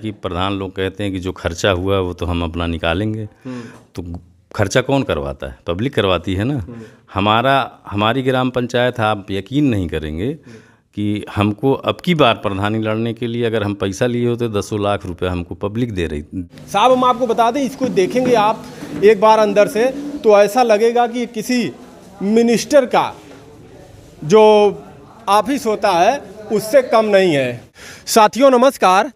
कि प्रधान लोग कहते हैं कि जो खर्चा हुआ वो तो हम अपना निकालेंगे, तो खर्चा कौन करवाता है? पब्लिक करवाती है ना। हमारी ग्राम पंचायत, आप यकीन नहीं करेंगे कि हमको अब की बार प्रधानी लड़ने के लिए अगर हम पैसा लिए होते 10 लाख रुपए हमको पब्लिक दे रही। साहब हम आपको बता दें, इसको देखेंगे आप एक बार अंदर से तो ऐसा लगेगा कि किसी मिनिस्टर का जो ऑफिस होता है उससे कम नहीं है। साथियों नमस्कार,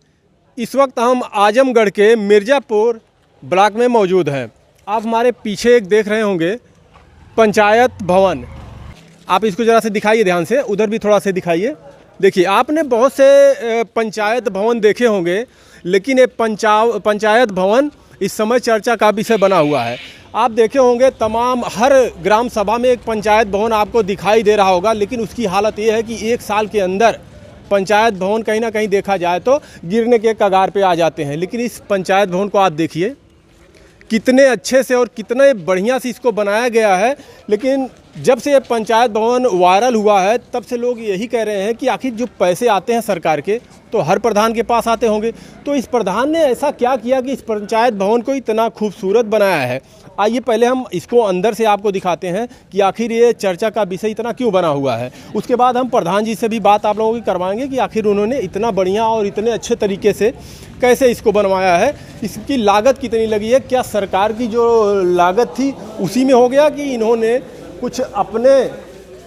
इस वक्त हम आजमगढ़ के मिर्ज़ापुर ब्लॉक में मौजूद हैं। आप हमारे पीछे एक देख रहे होंगे पंचायत भवन। आप इसको ज़रा से दिखाइए ध्यान से, उधर भी थोड़ा से दिखाइए। देखिए, आपने बहुत से पंचायत भवन देखे होंगे, लेकिन ये पंचायत भवन इस समय चर्चा का विषय बना हुआ है। आप देखे होंगे तमाम हर ग्राम सभा में एक पंचायत भवन आपको दिखाई दे रहा होगा, लेकिन उसकी हालत ये है कि एक साल के अंदर पंचायत भवन कहीं ना कहीं देखा जाए तो गिरने के कगार पे आ जाते हैं। लेकिन इस पंचायत भवन को आप देखिए कितने अच्छे से और कितने बढ़िया से इसको बनाया गया है। लेकिन जब से ये पंचायत भवन वायरल हुआ है तब से लोग यही कह रहे हैं कि आखिर जो पैसे आते हैं सरकार के तो हर प्रधान के पास आते होंगे, तो इस प्रधान ने ऐसा क्या किया कि इस पंचायत भवन को इतना खूबसूरत बनाया है। आइए पहले हम इसको अंदर से आपको दिखाते हैं कि आखिर ये चर्चा का विषय इतना क्यों बना हुआ है। उसके बाद हम प्रधान जी से भी बात आप लोगों की करवाएंगे कि आखिर उन्होंने इतना बढ़िया और इतने अच्छे तरीके से कैसे इसको बनवाया है, इसकी लागत कितनी लगी है, क्या सरकार की जो लागत थी उसी में हो गया कि इन्होंने कुछ अपने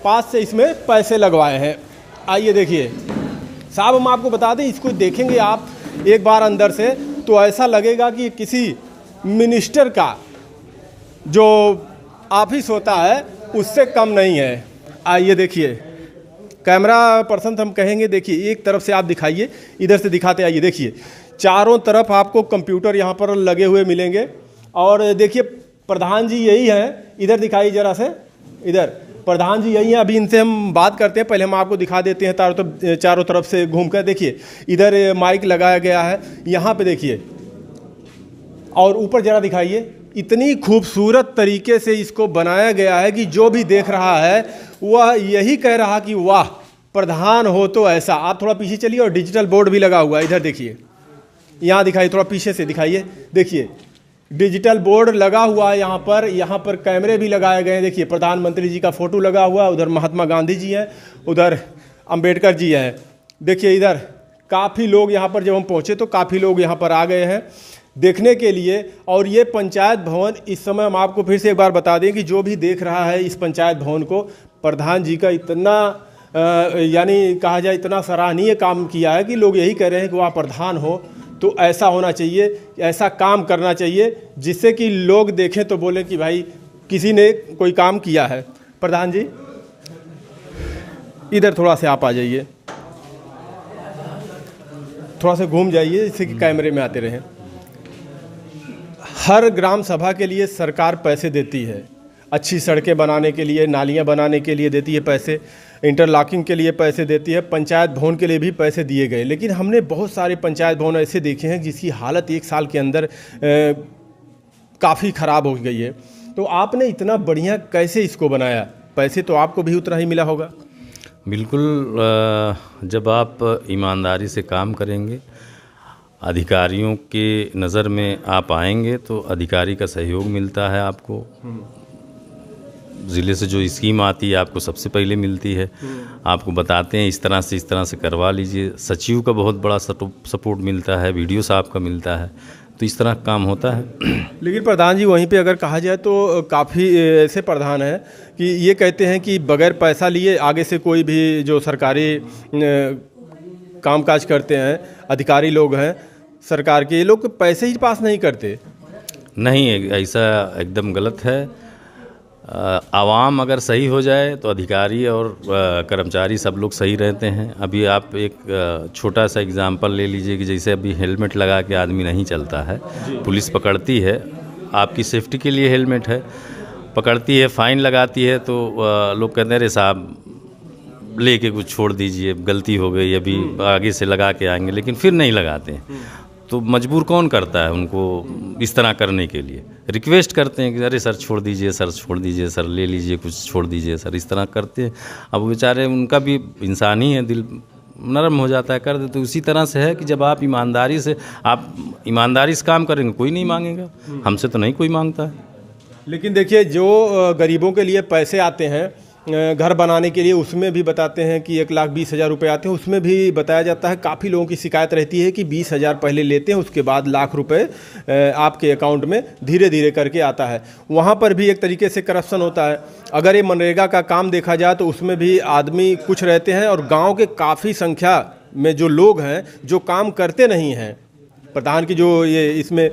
पास से इसमें पैसे लगवाए हैं। आइए देखिए साहब, हम आपको बता दें, इसको देखेंगे आप एक बार अंदर से तो ऐसा लगेगा कि किसी मिनिस्टर का जो ऑफिस होता है उससे कम नहीं है। आइए देखिए, कैमरा पर्सन हम कहेंगे, देखिए एक तरफ से आप दिखाइए, इधर से दिखाते आइए। देखिए चारों तरफ आपको कंप्यूटर यहाँ पर लगे हुए मिलेंगे और देखिए प्रधान जी यही हैं। इधर दिखाइए जरा से, इधर प्रधान जी यही हैं। अभी इनसे हम बात करते हैं, पहले हम आपको दिखा देते हैं चारों तरफ से घूमकर। देखिए इधर माइक लगाया गया है, यहाँ पे देखिए, और ऊपर जरा दिखाइए। इतनी खूबसूरत तरीके से इसको बनाया गया है कि जो भी देख रहा है वह यही कह रहा कि वाह प्रधान हो तो ऐसा। आप थोड़ा पीछे चलिए, और डिजिटल बोर्ड भी लगा हुआ है, इधर देखिए, यहाँ दिखाइए, थोड़ा पीछे से दिखाइए। देखिए डिजिटल बोर्ड लगा हुआ है यहाँ पर कैमरे भी लगाए गए हैं। देखिए प्रधानमंत्री जी का फोटो लगा हुआ है, उधर महात्मा गांधी जी हैं, उधर अंबेडकर जी हैं। देखिए इधर काफ़ी लोग, यहाँ पर जब हम पहुँचे तो काफ़ी लोग यहाँ पर आ गए हैं देखने के लिए। और ये पंचायत भवन इस समय हम आपको फिर से एक बार बता दें कि जो भी देख रहा है इस पंचायत भवन को, प्रधान जी का इतना यानी कहा जाए इतना सराहनीय काम किया है कि लोग यही कह रहे हैं कि वह प्रधान हो तो ऐसा होना चाहिए, ऐसा काम करना चाहिए जिससे कि लोग देखें तो बोलें कि भाई किसी ने कोई काम किया है। प्रधान जी इधर थोड़ा से आप आ जाइए, थोड़ा सा घूम जाइए जिससे कि कैमरे में आते रहें। हर ग्राम सभा के लिए सरकार पैसे देती है, अच्छी सड़कें बनाने के लिए, नालियां बनाने के लिए देती है पैसे, इंटरलॉकिंग के लिए पैसे देती है, पंचायत भवन के लिए भी पैसे दिए गए। लेकिन हमने बहुत सारे पंचायत भवन ऐसे देखे हैं जिसकी हालत एक साल के अंदर काफ़ी ख़राब हो गई है। तो आपने इतना बढ़िया कैसे इसको बनाया? पैसे तो आपको भी उतना ही मिला होगा। बिल्कुल, जब आप ईमानदारी से काम करेंगे, अधिकारियों के नज़र में आप आएंगे तो अधिकारी का सहयोग मिलता है आपको। ज़िले से जो स्कीम आती है आपको सबसे पहले मिलती है, आपको बताते हैं इस तरह से करवा लीजिए। सचिव का बहुत बड़ा सपोर्ट मिलता है, वीडियो साहब का मिलता है, तो इस तरह काम होता है। लेकिन प्रधान जी वहीं पे अगर कहा जाए तो काफ़ी ऐसे प्रधान हैं कि ये कहते हैं कि बगैर पैसा लिए आगे से कोई भी जो सरकारी कामकाज करते हैं, अधिकारी लोग हैं सरकार के, ये लोग पैसे ही पास नहीं करते। नहीं, ऐसा एकदम गलत है। आवाम अगर सही हो जाए तो अधिकारी और कर्मचारी सब लोग सही रहते हैं। अभी आप एक छोटा सा एग्जांपल ले लीजिए कि जैसे अभी हेलमेट लगा के आदमी नहीं चलता है, पुलिस पकड़ती है, आपकी सेफ्टी के लिए हेलमेट है, पकड़ती है, फ़ाइन लगाती है, तो लोग कहते हैं अरे साहब लेके कुछ छोड़ दीजिए, गलती हो गई, अभी आगे से लगा के आएंगे, लेकिन फिर नहीं लगाते हैं। तो मजबूर कौन करता है उनको इस तरह करने के लिए? रिक्वेस्ट करते हैं कि अरे सर छोड़ दीजिए, सर छोड़ दीजिए, सर ले लीजिए, कुछ छोड़ दीजिए सर, इस तरह करते हैं। अब बेचारे उनका भी इंसान ही है, दिल नरम हो जाता है, कर देते। उसी तरह से है कि जब आप ईमानदारी से काम करेंगे, कोई नहीं मांगेगा। हमसे तो नहीं कोई मांगता है। लेकिन देखिए, जो गरीबों के लिए पैसे आते हैं घर बनाने के लिए, उसमें भी बताते हैं कि 1,20,000 रुपये आते हैं। उसमें भी बताया जाता है, काफ़ी लोगों की शिकायत रहती है कि 20,000 पहले लेते हैं, उसके बाद लाख रुपए आपके अकाउंट में धीरे धीरे करके आता है। वहाँ पर भी एक तरीके से करप्शन होता है। अगर ये मनरेगा का काम देखा जाए तो उसमें भी आदमी कुछ रहते हैं और गाँव के काफ़ी संख्या में जो लोग हैं जो काम करते नहीं हैं, प्रधान की जो ये इसमें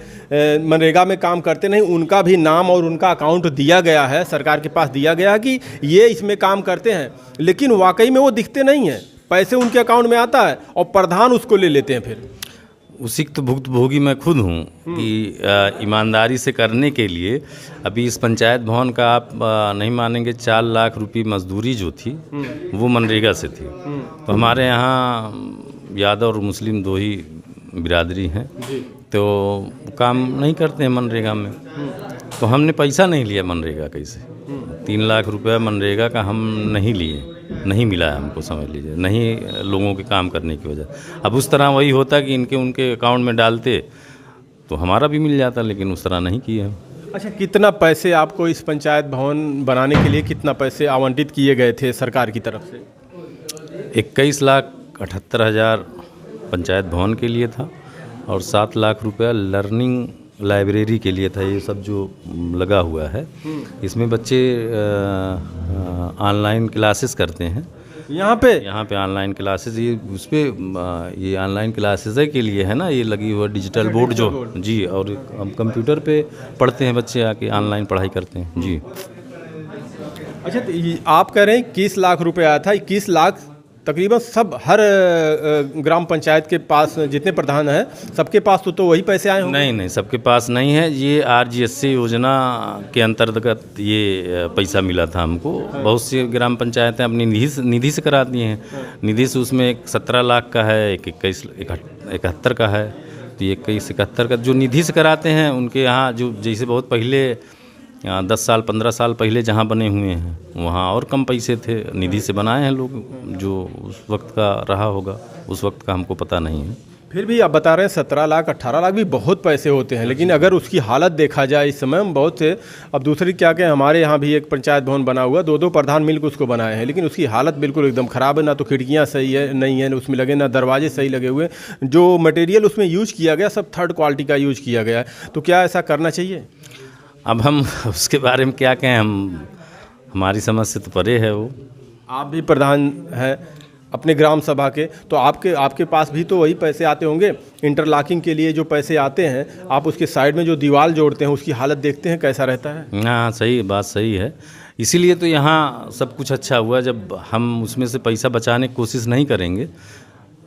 मनरेगा में काम करते नहीं, उनका भी नाम और उनका अकाउंट दिया गया है, सरकार के पास दिया गया है कि ये इसमें काम करते हैं, लेकिन वाकई में वो दिखते नहीं हैं। पैसे उनके अकाउंट में आता है और प्रधान उसको ले लेते हैं। फिर उसी तो भुक्तभोगी मैं खुद हूँ कि ईमानदारी से करने के लिए अभी इस पंचायत भवन का आप नहीं मानेंगे, 4 लाख रुपये मजदूरी जो थी वो मनरेगा से थी। तो हमारे यहाँ यादव और मुस्लिम 2 ही बिरादरी हैं, तो काम नहीं करते हैं मनरेगा में। तो हमने पैसा नहीं लिया मनरेगा का, इसे 3 लाख रुपया मनरेगा का हम नहीं लिए, नहीं मिला है हमको, समझ लीजिए, नहीं लोगों के काम करने की वजह। अब उस तरह वही होता कि उनके अकाउंट में डालते तो हमारा भी मिल जाता, लेकिन उस तरह नहीं किए हम। अच्छा, कितना पैसे आपको इस पंचायत भवन बनाने के लिए कितना पैसे आवंटित किए गए थे सरकार की तरफ से? 21,78,000 पंचायत भवन के लिए था और 7 लाख रुपया लर्निंग लाइब्रेरी के लिए था। ये सब जो लगा हुआ है, इसमें बच्चे ऑनलाइन क्लासेस करते हैं। यहाँ पे ऑनलाइन क्लासेस, ये उस पर ये ऑनलाइन क्लासेस के लिए है ना, ये लगी हुआ डिजिटल बोर्ड जो जी, और हम कंप्यूटर पे पढ़ते हैं, बच्चे आके ऑनलाइन पढ़ाई करते हैं जी। अच्छा, तो आप कह रहे हैं 21 लाख रुपए आया था। 21 लाख तकरीबन सब हर ग्राम पंचायत के पास जितने प्रधान हैं सबके पास तो वही पैसे आए होंगे? नहीं, सबके पास नहीं है। ये RGSC योजना के अंतर्गत ये पैसा मिला था हमको। बहुत सी ग्राम पंचायतें अपनी निधि से कराती हैं। निधि से उसमें एक 17 लाख का है, एक 71 का है। तो ये 21-71 का जो निधि से कराते हैं, उनके यहाँ जो जैसे बहुत पहले 10 साल 15 साल पहले जहाँ बने हुए हैं वहाँ और कम पैसे थे, निधि से बनाए हैं लोग, जो उस वक्त का रहा होगा, उस वक्त का हमको पता नहीं है। फिर भी आप बता रहे हैं 17 लाख 18 लाख भी बहुत पैसे होते हैं, लेकिन अगर उसकी हालत देखा जाए इस समय बहुत से। अब दूसरी क्या कहें, हमारे यहाँ भी एक पंचायत भवन बना हुआ, 2 प्रधान मिलकर उसको बनाए हैं, लेकिन उसकी हालत बिल्कुल एकदम ख़राब है। ना तो खिड़कियाँ सही है नहीं है उसमें लगे, ना दरवाजे सही लगे हुए। जो मटेरियल उसमें यूज किया गया सब 3rd क्वालिटी का यूज किया गया है। तो क्या ऐसा करना चाहिए? अब हम उसके बारे में क्या कहें, हमारी समझ से तो परे है वो। आप भी प्रधान हैं अपने ग्राम सभा के, तो आपके पास भी तो वही पैसे आते होंगे। इंटरलॉकिंग के लिए जो पैसे आते हैं, आप उसके साइड में जो दीवार जोड़ते हैं उसकी हालत देखते हैं कैसा रहता है? हाँ, सही बात, सही है। इसीलिए तो यहाँ सब कुछ अच्छा हुआ। जब हम उसमें से पैसा बचाने की कोशिश नहीं करेंगे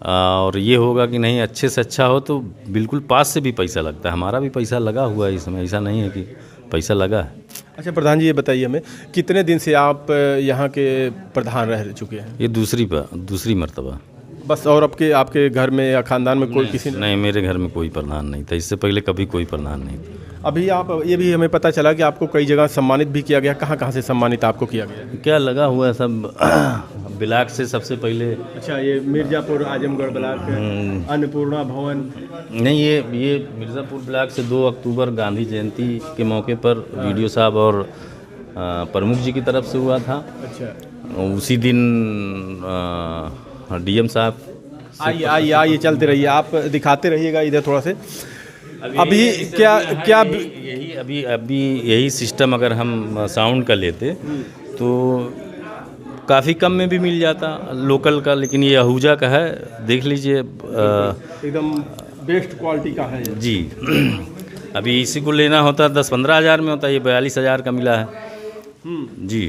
और ये होगा कि नहीं अच्छे से अच्छा हो, तो बिल्कुल पास से भी पैसा लगता है। हमारा भी पैसा लगा हुआ है इसमें, ऐसा नहीं है कि पैसा लगा है। अच्छा प्रधान जी, ये बताइए हमें, कितने दिन से आप यहाँ के प्रधान रह चुके हैं? ये दूसरी मर्तबा बस। और आपके घर में या खानदान में कोई किसी नहीं, मेरे घर में कोई प्रधान नहीं था, इससे पहले कभी कोई प्रधान नहीं था। अभी आप ये भी हमें पता चला कि आपको कई जगह सम्मानित भी किया गया। कहाँ से सम्मानित आपको किया गया? क्या लगा हुआ है सब ब्लॉक से सबसे पहले। अच्छा, ये मिर्ज़ापुर आजमगढ़ ब्लॉक, अन्नपूर्णा भवन। नहीं, ये मिर्ज़ापुर ब्लॉक से 2 अक्टूबर गांधी जयंती के मौके पर वीडियो साहब और प्रमुख जी की तरफ से हुआ था। अच्छा, उसी दिन DM साहब। आइए चलते रहिए, आप दिखाते रहिएगा इधर थोड़ा से। अभी क्या अभी यही सिस्टम अगर हम साउंड का लेते तो काफ़ी कम में भी मिल जाता लोकल का, लेकिन ये आहूजा का है, देख लीजिए, एकदम बेस्ट क्वालिटी का है जी। अभी इसी को लेना होता 10-15 हज़ार में होता, ये 42,000 का मिला है जी।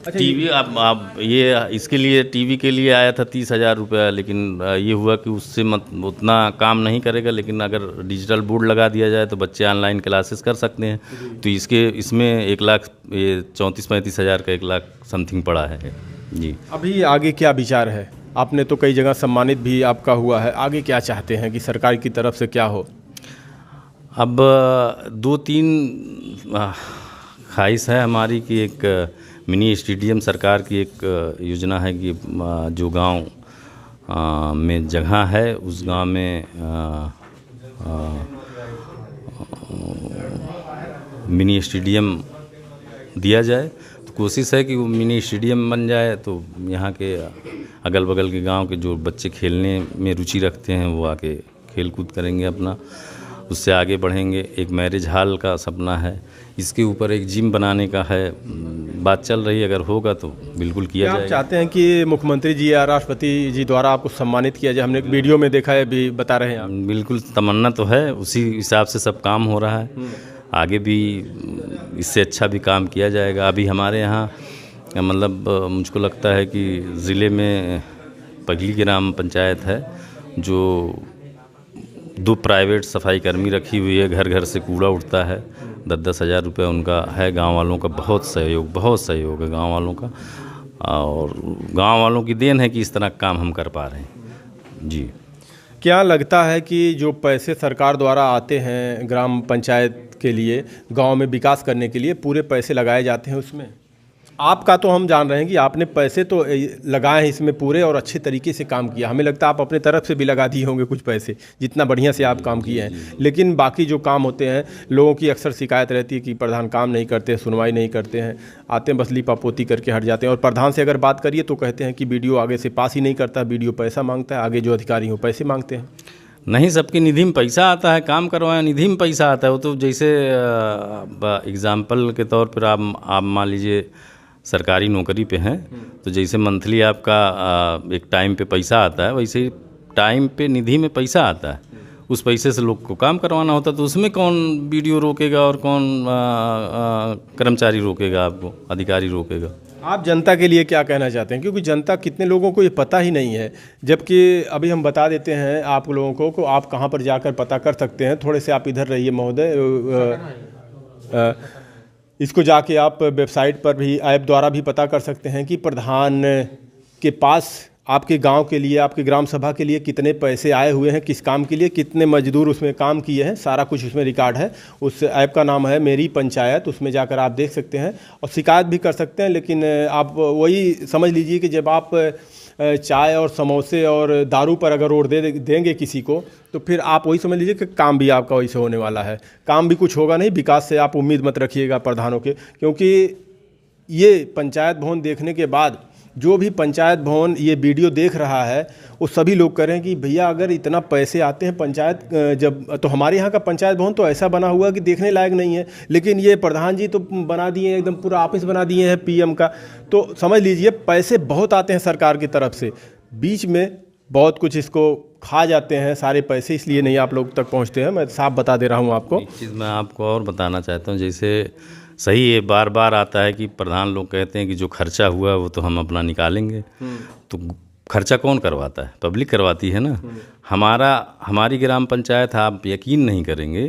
टीवी आप ये इसके लिए टीवी के लिए आया था 30,000 रुपया, लेकिन ये हुआ कि उससे उतना काम नहीं करेगा, लेकिन अगर डिजिटल बोर्ड लगा दिया जाए तो बच्चे ऑनलाइन क्लासेस कर सकते हैं। तो इसमें 1,34-35 हज़ार का 1 लाख समथिंग पड़ा है जी। अभी आगे क्या विचार है? आपने तो कई जगह सम्मानित भी आपका हुआ है, आगे क्या चाहते हैं कि सरकार की तरफ से क्या हो? अब 2-3 ख्वाहिश है हमारी कि एक मिनी स्टेडियम सरकार की एक योजना है कि जो गांव में जगह है, उस गांव में मिनी स्टेडियम दिया जाए। तो कोशिश है कि वो मिनी स्टेडियम बन जाए, तो यहाँ के अगल बगल के गांव के जो बच्चे खेलने में रुचि रखते हैं वो आके खेल कूद करेंगे अपना, उससे आगे बढ़ेंगे। एक मैरिज हॉल का सपना है, इसके ऊपर एक जिम बनाने का है, बात चल रही है, अगर होगा तो बिल्कुल किया जाएगा। आप चाहते हैं कि मुख्यमंत्री जी या राष्ट्रपति जी द्वारा आपको सम्मानित किया जाए? हमने एक वीडियो में देखा है, भी बता रहे हैं आप। बिल्कुल तमन्ना तो है, उसी हिसाब से सब काम हो रहा है, आगे भी इससे अच्छा भी काम किया जाएगा। अभी हमारे यहाँ मतलब मुझको लगता है कि ज़िले में पगली ग्राम पंचायत है जो 2 प्राइवेट सफाई कर्मी रखी हुई है, घर घर से कूड़ा उठता है, 10-10 हज़ार रुपये उनका है। गांव वालों का बहुत सहयोग है गांव वालों का, और गांव वालों की देन है कि इस तरह का काम हम कर पा रहे हैं जी। क्या लगता है कि जो पैसे सरकार द्वारा आते हैं ग्राम पंचायत के लिए, गांव में विकास करने के लिए, पूरे पैसे लगाए जाते हैं उसमें? आपका तो हम जान रहे हैं कि आपने पैसे तो लगाए हैं इसमें पूरे, और अच्छे तरीके से काम किया। हमें लगता है आप अपने तरफ से भी लगा दिए होंगे कुछ पैसे, जितना बढ़िया से आप काम किए हैं। लेकिन बाकी जो काम होते हैं, लोगों की अक्सर शिकायत रहती है कि प्रधान काम नहीं करते, सुनवाई नहीं करते हैं, आते हैं बस लीपापोती करके हट जाते हैं। और प्रधान से अगर बात करिए तो कहते हैं कि बीडीओ आगे से पास ही नहीं करता, बीडीओ पैसा मांगता है, आगे जो अधिकारी हो पैसे मांगते हैं। नहीं, सबकी निधि में पैसा आता है, काम करवाएं निधि में पैसा आता है। वो तो जैसे एग्जाम्पल के तौर पर आप मान लीजिए सरकारी नौकरी पे हैं, तो जैसे मंथली आपका एक टाइम पे पैसा आता है, वैसे ही टाइम पे निधि में पैसा आता है, उस पैसे से लोग को काम करवाना होता है। तो उसमें कौन बीडीओ रोकेगा और कौन कर्मचारी रोकेगा, आपको अधिकारी रोकेगा? आप जनता के लिए क्या कहना चाहते हैं? क्योंकि जनता कितने लोगों को ये पता ही नहीं है, जबकि अभी हम बता देते हैं आप लोगों को आप कहाँ पर जाकर पता कर सकते हैं। थोड़े से आप इधर रहिए महोदय, इसको जाके आप वेबसाइट पर भी ऐप द्वारा भी पता कर सकते हैं कि प्रधान के पास आपके गांव के लिए, आपके ग्राम सभा के लिए कितने पैसे आए हुए हैं, किस काम के लिए, कितने मजदूर उसमें काम किए हैं, सारा कुछ उसमें रिकॉर्ड है। उस ऐप का नाम है मेरी पंचायत, उसमें जाकर आप देख सकते हैं और शिकायत भी कर सकते हैं। लेकिन आप वही समझ लीजिए कि जब आप चाय और समोसे और दारू पर अगर रोड देंगे किसी को, तो फिर आप वही समझ लीजिए कि काम भी आपका वही से होने वाला है। काम भी कुछ होगा नहीं, विकास से आप उम्मीद मत रखिएगा प्रधानों के। क्योंकि ये पंचायत भवन देखने के बाद जो भी पंचायत भवन ये वीडियो देख रहा है, वो सभी लोग कह रहे हैं कि भैया अगर इतना पैसे आते हैं पंचायत जब, तो हमारे यहाँ का पंचायत भवन तो ऐसा बना हुआ कि देखने लायक नहीं है, लेकिन ये प्रधान जी तो बना दिए हैं, एकदम पूरा ऑफिस बना दिए हैं पीएम का। तो समझ लीजिए पैसे बहुत आते हैं सरकार की तरफ से, बीच में बहुत कुछ इसको खा जाते हैं सारे पैसे, इसलिए नहीं आप लोग तक पहुँचते हैं। मैं साफ बता दे रहा हूँ आपको। एक चीज़ मैं आपको और बताना चाहता हूँ, जैसे सही ये बार बार आता है कि प्रधान लोग कहते हैं कि जो खर्चा हुआ वो तो हम अपना निकालेंगे, तो खर्चा कौन करवाता है? पब्लिक करवाती है ना। हमारी ग्राम पंचायत, आप यकीन नहीं करेंगे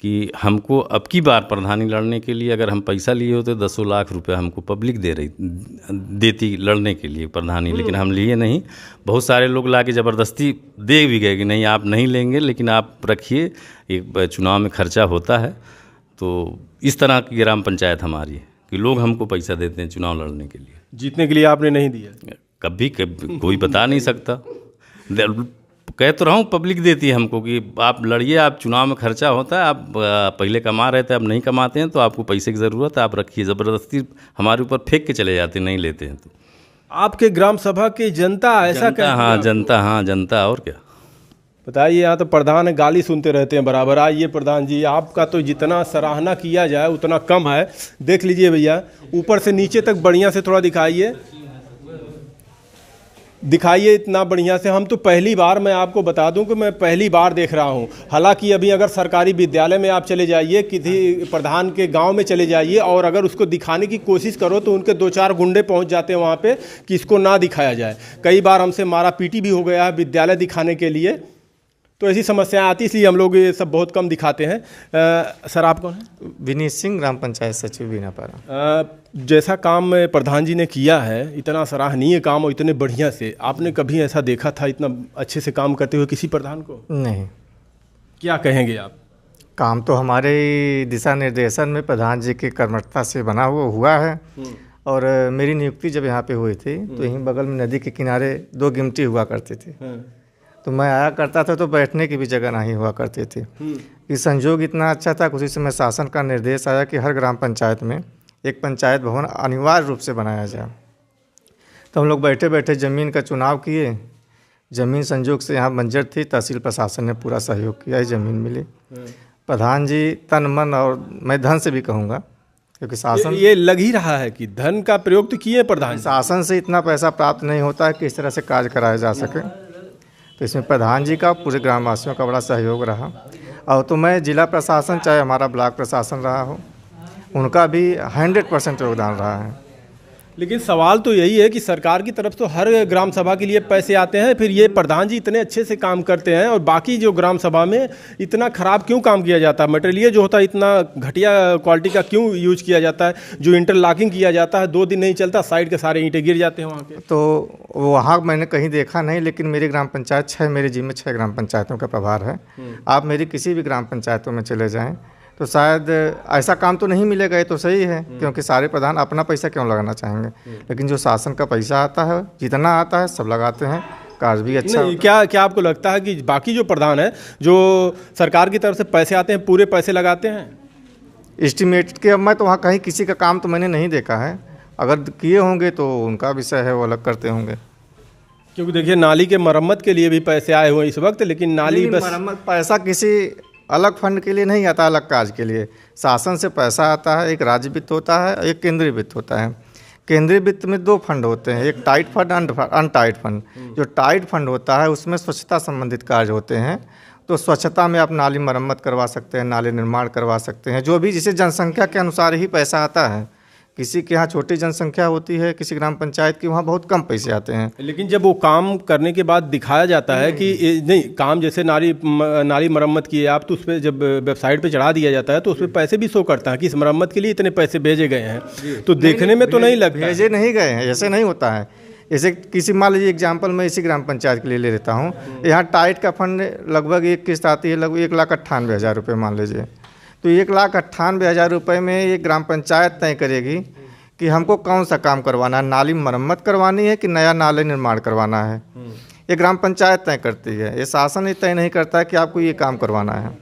कि हमको अब की बार प्रधानी लड़ने के लिए अगर हम पैसा लिए होते 10 लाख रुपया हमको पब्लिक देती लड़ने के लिए प्रधानी, लेकिन हम लिए नहीं। बहुत सारे लोग ला के ज़बरदस्ती दे भी गए कि नहीं आप नहीं लेंगे, लेकिन आप रखिए, एक चुनाव में खर्चा होता है। तो इस तरह की ग्राम पंचायत हमारी है कि लोग हमको पैसा देते हैं चुनाव लड़ने के लिए। जीतने के लिए आपने नहीं दिया? कभी कोई बता नहीं सकता। कह तो रहा हूँ पब्लिक देती है हमको कि आप लड़िए, आप चुनाव में खर्चा होता है, आप पहले कमा रहे थे अब नहीं कमाते हैं, तो आपको पैसे की ज़रूरत है, आप रखिए। ज़बरदस्ती हमारे ऊपर फेंक के चले जाते, नहीं लेते हैं। तो आपके ग्राम सभा की जनता ऐसा कहती है? हाँ जनता, और क्या बताइए। यहाँ तो प्रधान गाली सुनते रहते हैं बराबर। आइए प्रधान जी, आपका तो जितना सराहना किया जाए उतना कम है। देख लीजिए भैया, ऊपर से नीचे तक बढ़िया से थोड़ा दिखाइए इतना बढ़िया से। हम तो पहली बार, मैं आपको बता दूं कि मैं पहली बार देख रहा हूं। हालांकि अभी अगर सरकारी विद्यालय में आप चले जाइए, किसी प्रधान के गांव में चले जाइए, और अगर उसको दिखाने की कोशिश करो तो उनके 2-4 गुंडे पहुंच जाते हैं वहां पे कि इसको ना दिखाया जाए। कई बार हमसे मारा पीटी भी हो गया है विद्यालय दिखाने के लिए। तो ऐसी समस्याएं आती, इसलिए हम लोग ये सब बहुत कम दिखाते हैं। सर आप कौन हैं? विनीत सिंह, ग्राम पंचायत सचिव बीनापारा। जैसा काम प्रधान जी ने किया है, इतना सराहनीय काम और इतने बढ़िया से, आपने कभी ऐसा देखा था इतना अच्छे से काम करते हुए किसी प्रधान को? नहीं। क्या कहेंगे आप? काम तो हमारे दिशा निर्देशन में प्रधान जी की कर्मठता से बना हुआ है, और मेरी नियुक्ति जब यहाँ पे हुई थी तो यहीं बगल में नदी के किनारे 2 गिमटी हुआ करती थी। तो मैं आया करता था तो बैठने की भी जगह नहीं हुआ करती थी। कि संजोग इतना अच्छा था, उसी समय शासन का निर्देश आया कि हर ग्राम पंचायत में एक पंचायत भवन अनिवार्य रूप से बनाया जाए। तो हम लोग बैठे बैठे ज़मीन का चुनाव किए। ज़मीन संजोग से यहाँ बंजर थी, तहसील प्रशासन ने पूरा सहयोग किया, ज़मीन मिली। प्रधान जी तन मन और मैं धन से भी कहूँगा, क्योंकि शासन ये लग ही रहा है कि धन का प्रयोग तो किए प्रधान जी। शासन से इतना पैसा प्राप्त नहीं होता है कि इस तरह से कार्य कराया जा सके। तो इसमें प्रधान जी का, पूरे ग्रामवासियों का बड़ा सहयोग रहा। और तो मैं जिला प्रशासन, चाहे हमारा ब्लॉक प्रशासन रहा हो, उनका भी 100% योगदान रहा है। लेकिन सवाल तो यही है कि सरकार की तरफ तो हर ग्राम सभा के लिए पैसे आते हैं, फिर ये प्रधान जी इतने अच्छे से काम करते हैं और बाकी जो ग्राम सभा में इतना खराब क्यों काम किया जाता है? मटेरियल जो होता है इतना घटिया क्वालिटी का क्यों यूज किया जाता है? जो इंटरलॉकिंग किया जाता है 2 दिन नहीं चलता, साइड के सारे ईंटें गिर जाते हैं वहाँ के। तो वहाँ मैंने कहीं देखा नहीं, लेकिन मेरी ग्राम पंचायत मेरे जिम्मे 6 ग्राम पंचायतों का प्रभार है। आप मेरी किसी भी ग्राम पंचायतों में चले जाएँ तो शायद ऐसा काम तो नहीं मिलेगा। ये तो सही है, क्योंकि सारे प्रधान अपना पैसा क्यों लगाना चाहेंगे, लेकिन जो शासन का पैसा आता है, जितना आता है सब लगाते हैं, कार्य भी अच्छा। क्या आपको लगता है कि बाकी जो प्रधान है, जो सरकार की तरफ से पैसे आते हैं, पूरे पैसे लगाते हैं? एस्टिमेट के, अब मैं तो वहाँ कहीं किसी का काम तो मैंने नहीं देखा है। अगर किए होंगे तो उनका विषय है, वो अलग करते होंगे। क्योंकि देखिए नाली के मरम्मत के लिए भी पैसे आए हुए इस वक्त, लेकिन नाली बस मरम्मत पैसा किसी अलग फंड के लिए नहीं आता, अलग कार्य के लिए शासन से पैसा आता है। एक राज्य वित्त होता है, एक केंद्रीय वित्त होता है। केंद्रीय वित्त में 2 फंड होते हैं, एक टाइट फंड, अनटाइट फंड। जो टाइट फंड होता है उसमें स्वच्छता संबंधित कार्य होते हैं। तो स्वच्छता में आप नाली मरम्मत करवा सकते हैं, नाली निर्माण करवा सकते हैं, जो भी जिसे जनसंख्या के अनुसार ही पैसा आता है। किसी के यहाँ छोटी जनसंख्या होती है, किसी ग्राम पंचायत की वहाँ बहुत कम पैसे आते हैं। लेकिन जब वो काम करने के बाद दिखाया जाता है कि नहीं काम, जैसे नाली मरम्मत किए आप, तो उस पर जब वेबसाइट पे चढ़ा दिया जाता है तो उस पर पैसे भी शो करता है कि इस मरम्मत के लिए इतने पैसे भेजे गए हैं। तो देखने में तो नहीं लगता भेजे नहीं गए हैं, ऐसे नहीं होता है। जैसे किसी, मान लीजिए एग्जाम्पल मैं इसी ग्राम पंचायत के लिए ले लेता हूँ। यहाँ टाइट का फंड लगभग एक किस्त आती है, लगभग 1,98,000 रुपये मान लीजिए। तो 1,98,000 रुपये में ये ग्राम पंचायत तय करेगी कि हमको कौन सा काम करवाना है, नाली मरम्मत करवानी है कि नया नाले निर्माण करवाना है। ये ग्राम पंचायत तय करती है, ये शासन ही तय नहीं करता है कि आपको ये काम करवाना है।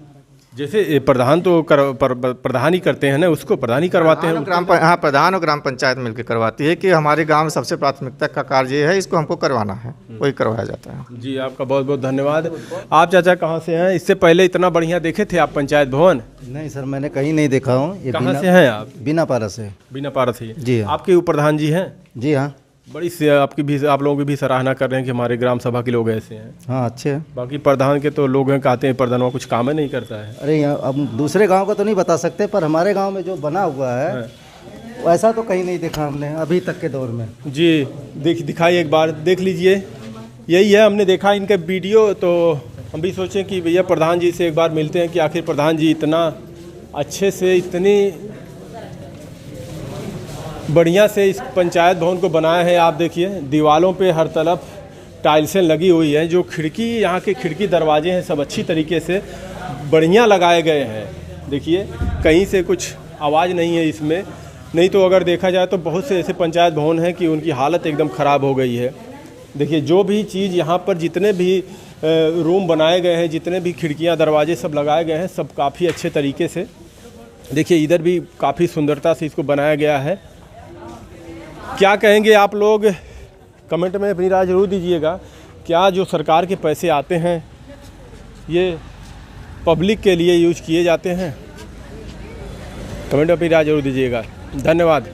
जैसे प्रधान तो प्रधान ही करते हैं ना, उसको प्रधान ही करवाते हैं। हाँ, प्रधान और ग्राम पंचायत मिलकर करवाती है कि हमारे गांव में सबसे प्राथमिकता का कार्य ये है, इसको हमको करवाना है, वही करवाया जाता है। जी आपका बहुत बहुत धन्यवाद। आप चाचा कहाँ से हैं? इससे पहले इतना बढ़िया देखे थे आप पंचायत भवन? नहीं सर, मैंने कहीं नहीं देखा हूँ। कहाँ से हैं आप? बीनापारा से। बीनापारा से? जी हाँ। आपके प्रधान जी हैं? जी हाँ। बड़ी आपकी भी, आप लोगों की भी सराहना कर रहे हैं कि हमारे ग्राम सभा के लोग ऐसे हैं। हाँ अच्छे हैं। बाकी प्रधान के तो लोग हैं, कहते हैं प्रधान कुछ काम ही नहीं करता है। अरे अब दूसरे गांव का तो नहीं बता सकते, पर हमारे गांव में जो बना हुआ है वैसा तो कहीं नहीं देखा हमने अभी तक के दौर में। जी दिखाइए एक बार, देख लीजिए। यही है, हमने देखा इनका वीडियो, तो हम भी सोचें कि भैया प्रधान जी से एक बार मिलते हैं कि आखिर प्रधान जी इतना अच्छे से, इतनी बढ़िया से इस पंचायत भवन को बनाया है। आप देखिए दीवारों पे हर तरफ टाइल्सें लगी हुई हैं, जो खिड़की, यहाँ के खिड़की दरवाजे हैं सब अच्छी तरीके से बढ़िया लगाए गए हैं। देखिए कहीं से कुछ आवाज़ नहीं है इसमें, नहीं तो अगर देखा जाए तो बहुत से ऐसे पंचायत भवन हैं कि उनकी हालत एकदम ख़राब हो गई है। देखिए जो भी चीज़ यहाँ पर, जितने भी रूम बनाए गए हैं, जितने भी खिड़कियाँ दरवाजे सब लगाए गए हैं, सब काफ़ी अच्छे तरीके से। देखिए इधर भी काफ़ी सुंदरता से इसको बनाया गया है। क्या कहेंगे आप लोग, कमेंट में अपनी राय जरूर दीजिएगा। क्या जो सरकार के पैसे आते हैं ये पब्लिक के लिए यूज किए जाते हैं? कमेंट में अपनी राय जरूर दीजिएगा। धन्यवाद।